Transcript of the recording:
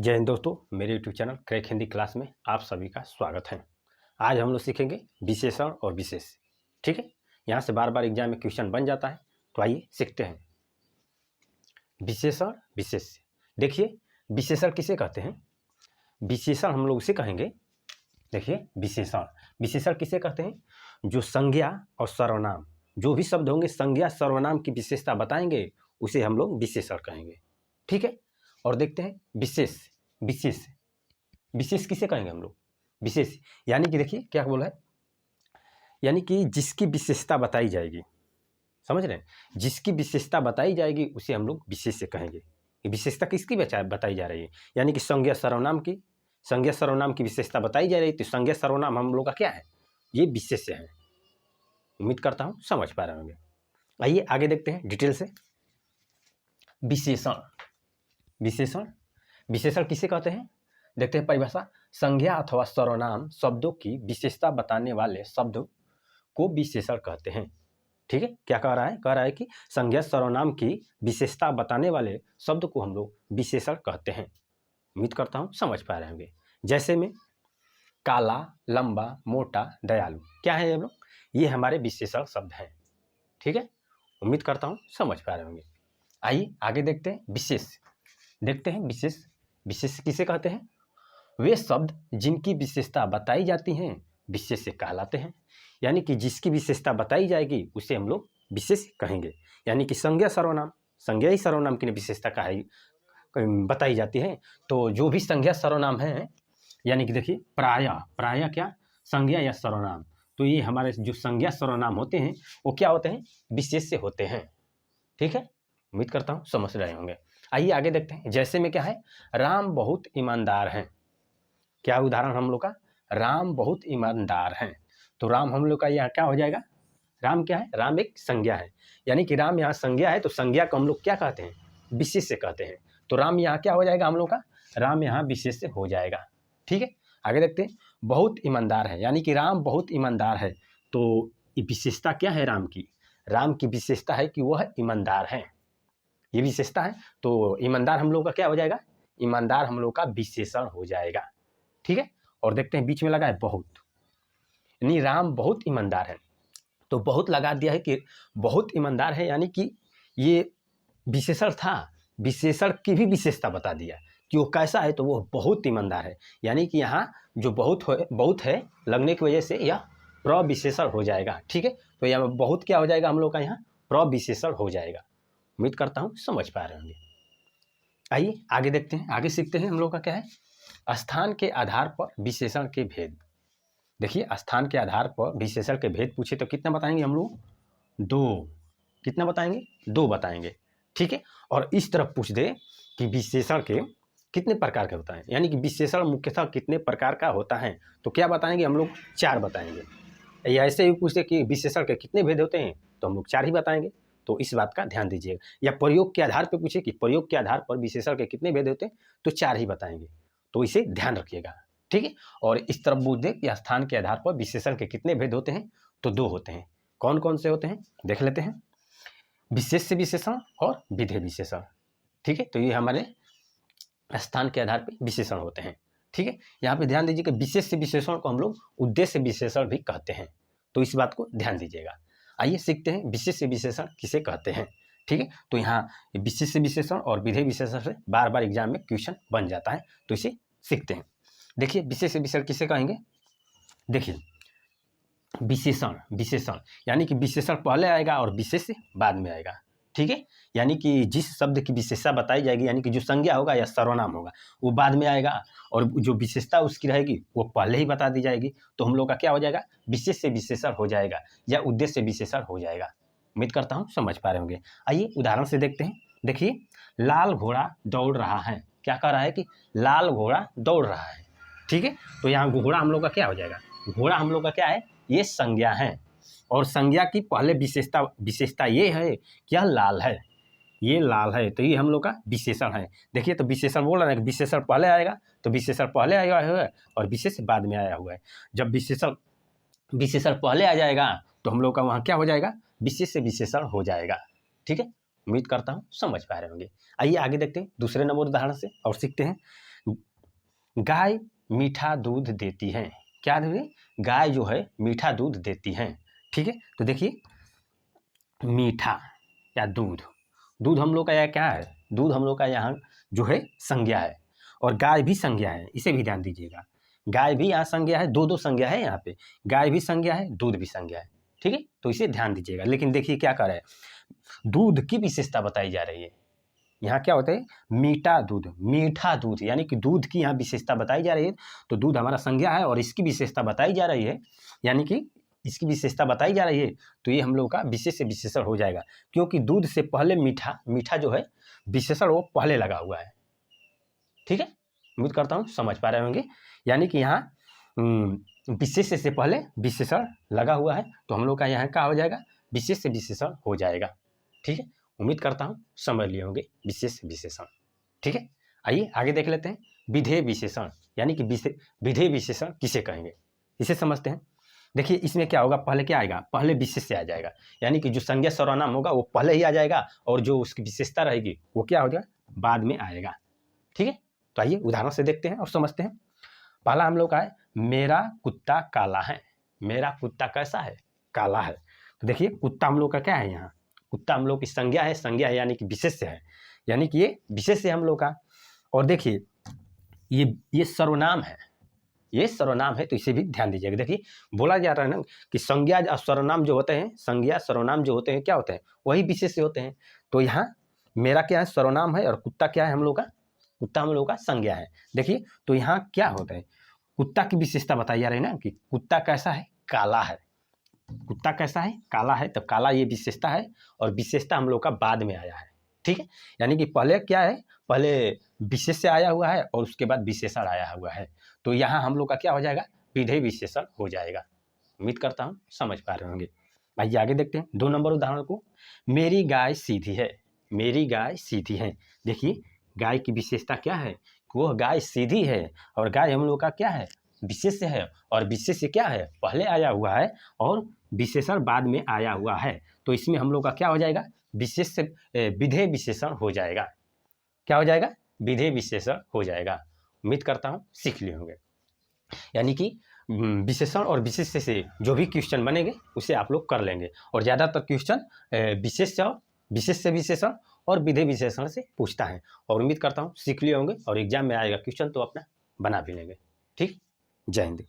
जय हिंद दोस्तों, मेरे YouTube channel crack Hindi class में आप सभी का स्वागत है। आज हम लोग सीखेंगे विशेषण और विशेष। ठीक है, यहाँ से बार बार एग्जाम में क्वेश्चन बन जाता है, तो आइए सीखते हैं विशेषण विशेष। देखिए, विशेषण किसे कहते हैं? विशेषण हम लोग उसे कहेंगे। देखिए, विशेषण विशेषण किसे कहते हैं? जो संज्ञा और सर्वनाम, जो भी शब्द होंगे संज्ञा सर्वनाम की विशेषता बताएंगे, उसे हम लोग विशेषण कहेंगे। ठीक है, और देखते हैं विशेष। विशेष विशेष किसे कहेंगे हम लोग? विशेष यानी कि देखिए क्या बोला है, यानी कि जिसकी विशेषता बताई जाएगी। समझ रहे हैं? जिसकी विशेषता बताई जाएगी उसे हम लोग विशेष कहेंगे। विशेषता किसकी बताई जा रही है? यानी कि संज्ञा सर्वनाम की विशेषता बताई जा रही है, तो संज्ञा सर्वनाम हम लोग का क्या है? ये विशेष्य है। उम्मीद करता हूँ समझ पा रहे होंगे। आइए आगे देखते हैं डिटेल से। विशेषण विशेषण किसे कहते हैं? देखते हैं परिभाषा। संज्ञा अथवा सर्वनाम शब्दों की विशेषता बताने वाले शब्द को विशेषण कहते हैं। ठीक है, क्या कह रहा है? कह रहा है कि संज्ञा सर्वनाम की विशेषता बताने वाले शब्द को हम लोग विशेषण कहते हैं। उम्मीद करता हूँ समझ पा रहे होंगे। जैसे में काला, लंबा, मोटा, दयालु, क्या है ये लोग? ये हमारे विशेषण शब्द हैं। ठीक है, उम्मीद करता हूँ समझ पा रहे होंगे। आइए आगे देखते हैं विशेष। देखते हैं विशेष किसे कहते हैं? वे शब्द जिनकी विशेषता बताई जाती हैं विशेष कहलाते हैं। यानी कि जिसकी विशेषता बताई जाएगी उसे हम लोग विशेष कहेंगे। यानी कि संज्ञा ही सर्वनाम की विशेषता का है बताई जाती है। तो जो भी संज्ञा सर्वनाम है, यानी कि देखिए प्राय क्या संज्ञा या सर्वनाम, तो ये हमारे जो संज्ञा सर्वनाम होते हैं वो क्या होते हैं? विशेष से होते हैं। ठीक है, उम्मीद करता हूँ समझ रहे होंगे। आइए आगे देखते हैं। जैसे में क्या है? राम बहुत ईमानदार हैं। क्या उदाहरण हम लोग का? राम बहुत ईमानदार हैं। तो राम हम लोग का यहाँ क्या हो जाएगा? राम क्या है? राम एक संज्ञा है। यानी कि राम यहाँ संज्ञा है, तो संज्ञा को हम लोग क्या कहते हैं? विशेष से कहते हैं। तो राम यहाँ क्या हो जाएगा हम लोग का? राम यहाँ विशेष से हो जाएगा। ठीक है, आगे देखते हैं। बहुत ईमानदार है, यानी कि राम बहुत ईमानदार है। तो ये विशेषता क्या है राम की? राम की विशेषता है कि वह ईमानदार है। ये विशेषता है, तो ईमानदार हम लोग का क्या हो जाएगा? ईमानदार हम लोग का विशेषण हो जाएगा। ठीक है, और देखते हैं बीच में लगा है बहुत, यानी राम बहुत ईमानदार है। तो बहुत लगा दिया है कि बहुत ईमानदार है, यानी कि ये विशेषण था, विशेषण की भी विशेषता बता दिया कि वो कैसा है, तो वो बहुत ईमानदार है। यानी कि यहाँ जो बहुत है लगने की वजह से यह प्रविशेषण हो जाएगा। ठीक है, तो यहाँ बहुत क्या हो जाएगा हम लोग का? यहाँ प्रविशेषण हो जाएगा। उम्मीद करता हूँ समझ पा रहे होंगे। आइए आगे देखते हैं, आगे सीखते हैं हम लोग का क्या है? स्थान के आधार पर विशेषण के भेद। देखिए, स्थान के आधार पर विशेषण के भेद पूछे तो कितना बताएंगे हम लोग? 2। कितना बताएंगे? 2 बताएंगे। ठीक है, और इस तरफ पूछ दे कि विशेषण के कितने प्रकार के होता है, यानी कि विशेषण मुख्यतः कितने प्रकार का होता है, तो क्या बताएंगे हम लोग? 4 बताएंगे। या ऐसे ही पूछते कि विशेषण के कितने भेद होते हैं, तो हम लोग 4 ही बताएंगे। तो इस बात का ध्यान दीजिएगा। या प्रयोग के आधार पर पूछे कि प्रयोग के आधार पर विशेषण के कितने भेद होते हैं, तो 4 ही बताएंगे। तो इसे ध्यान रखिएगा। ठीक है, और इस तरफ पूछ दे कि स्थान के आधार पर विशेषण के कितने भेद होते हैं, तो 2 होते हैं। कौन कौन से होते हैं देख लेते हैं। विशेष्य विशेषण और विधेय विशेषण। ठीक है, तो ये हमारे स्थान के आधार पर विशेषण होते हैं। ठीक है, यहाँ पे ध्यान दीजिए कि विशेष्य विशेषण को हम लोग उद्देश्य विशेषण भी कहते हैं। तो इस बात को ध्यान दीजिएगा। आइए सीखते हैं विशेष्य विशेषण किसे कहते हैं। ठीक है, तो यहाँ विशेष्य विशेषण और विधेय विशेषण से बार बार एग्जाम में क्वेश्चन बन जाता है, तो इसे सीखते हैं। देखिए, विशेष्य विशेषण किसे कहेंगे? देखिए, विशेषण यानी कि विशेषण पहले आएगा और विशेष्य बाद में आएगा। ठीक है, यानी कि जिस शब्द की विशेषता बताई जाएगी, यानी कि जो संज्ञा होगा या सर्वनाम होगा वो बाद में आएगा, और जो विशेषता उसकी रहेगी वो पहले ही बता दी जाएगी। तो हम लोग का क्या हो जाएगा? विशेष्य विशेषण हो जाएगा या उद्देश्य विशेषण हो जाएगा। उम्मीद करता हूँ समझ पा रहे होंगे। आइए उदाहरण से देखते हैं। देखिए, लाल घोड़ा दौड़ रहा है। क्या कह रहा है कि लाल घोड़ा दौड़ रहा है। ठीक है, तो यहाँ घोड़ा हम लोग का क्या हो जाएगा? घोड़ा हम लोग का क्या है? ये संज्ञा है, और संज्ञा की पहले विशेषता ये है कि यह लाल है, ये लाल है, तो ये हम लोग का विशेषण है। देखिए, तो विशेषण बोल रहे हैं कि विशेषण पहले आएगा, तो विशेषण पहले आया हुआ है और विशेष बाद में आया हुआ है। जब विशेषण पहले आ जाएगा तो हम लोग का वहाँ क्या हो जाएगा? विशेष से विशेषण हो जाएगा। ठीक है, उम्मीद करता हूँ समझ पा रहे होंगे। आइए आगे देखते हैं दूसरे नंबर उदाहरण से और सीखते हैं गाय मीठा दूध देती है। क्या देती? गाय जो है मीठा दूध देती है। ठीक है, तो देखिए मीठा या दूध, दूध हम लोग का यहाँ क्या है? दूध हम लोग का यहाँ जो है संज्ञा है, और गाय भी संज्ञा है, इसे भी ध्यान दीजिएगा। गाय भी यहाँ संज्ञा है, दो संज्ञा है यहाँ पे, गाय भी संज्ञा है, दूध भी संज्ञा है। ठीक है, तो इसे ध्यान दीजिएगा। लेकिन देखिए क्या कर रहा है, दूध की विशेषता बताई जा रही है। यहाँ क्या होता है? मीठा दूध, यानी कि दूध की यहाँ विशेषता बताई जा रही है। तो दूध हमारा संज्ञा है और इसकी विशेषता बताई जा रही है, यानी कि इसकी विशेषता बताई जा रही है, तो ये हम लोग का विशेष से विशेषण हो जाएगा, क्योंकि दूध से पहले मीठा जो है विशेषण वो पहले लगा हुआ है। ठीक है, उम्मीद करता हूँ समझ पा रहे होंगे। यानी कि यहाँ विशेष से पहले विशेषण लगा हुआ है, तो हम लोग का यहाँ क्या हो जाएगा? विशेष से विशेषण हो जाएगा। ठीक है, उम्मीद करता हूँ समझ लिए होंगे विशेष विशेषण। ठीक है, आइए आगे देख लेते हैं। विधेय विशेषण, यानी कि विधेय विशेषण किसे कहेंगे, इसे समझते हैं। देखिए इसमें क्या होगा, पहले क्या आएगा? पहले विशेष से आ जाएगा, यानी कि जो संज्ञा सर्वनाम होगा वो पहले ही आ जाएगा, और जो उसकी विशेषता रहेगी वो क्या होगा? बाद में आएगा। ठीक है, तो आइए उदाहरण से देखते हैं और समझते हैं। पहला हम लोग का है, मेरा कुत्ता काला है। मेरा कुत्ता कैसा है? काला है। तो देखिए कुत्ता हम लोग का क्या है? यहाँ कुत्ता हम लोग की संज्ञा है, यानी कि विशेष है, यानी कि ये विशेष है हम लोग का। और देखिए ये सर्वनाम है, ये सर्वनाम है, तो इसे भी ध्यान दीजिएगा। देखिए बोला जा रहा है ना कि संज्ञा और सर्वनाम जो होते हैं, संज्ञा सर्वनाम जो होते हैं क्या होते हैं? वही विशेष से होते हैं। तो यहाँ मेरा क्या है? सर्वनाम है, और कुत्ता क्या है हम लोग का? कुत्ता हम लोग का संज्ञा है। देखिए तो यहाँ क्या होता है? कुत्ता की विशेषता बताई जा रही है ना कि कुत्ता कैसा है? काला है। कुत्ता कैसा है? काला है। तो काला ये विशेषता है, और विशेषता हम लोग का बाद में आया है। ठीक है, यानी कि पहले क्या है? पहले विशेष से आया हुआ है और उसके बाद विशेषण आया हुआ है। तो यहाँ हम लोग का क्या हो जाएगा? विधेय विशेषण हो जाएगा। उम्मीद करता हूँ समझ पा रहे होंगे। आइए आगे देखते हैं 2 नंबर उदाहरण को। मेरी गाय सीधी है। मेरी गाय सीधी है। देखिए गाय की विशेषता क्या है? वो गाय सीधी है, और गाय हम लोग का क्या है? विशेष है, और विशेष क्या है? पहले आया हुआ है, और विशेषण बाद में आया हुआ है। तो इसमें हम लोग का क्या हो जाएगा? विशेष से विधेय विशेषण हो जाएगा। क्या हो जाएगा? विधेय विशेषण हो जाएगा। उम्मीद करता हूँ सीख लिए होंगे। यानी कि विशेषण और विशेष से जो भी क्वेश्चन बनेंगे उसे आप लोग कर लेंगे, और ज़्यादातर क्वेश्चन विशेष से विशेषण और विधेय विशेषण से पूछता है। और उम्मीद करता हूँ सीख लिए होंगे, और एग्जाम में आएगा क्वेश्चन तो अपना बना भी लेंगे। ठीक, जय हिंद।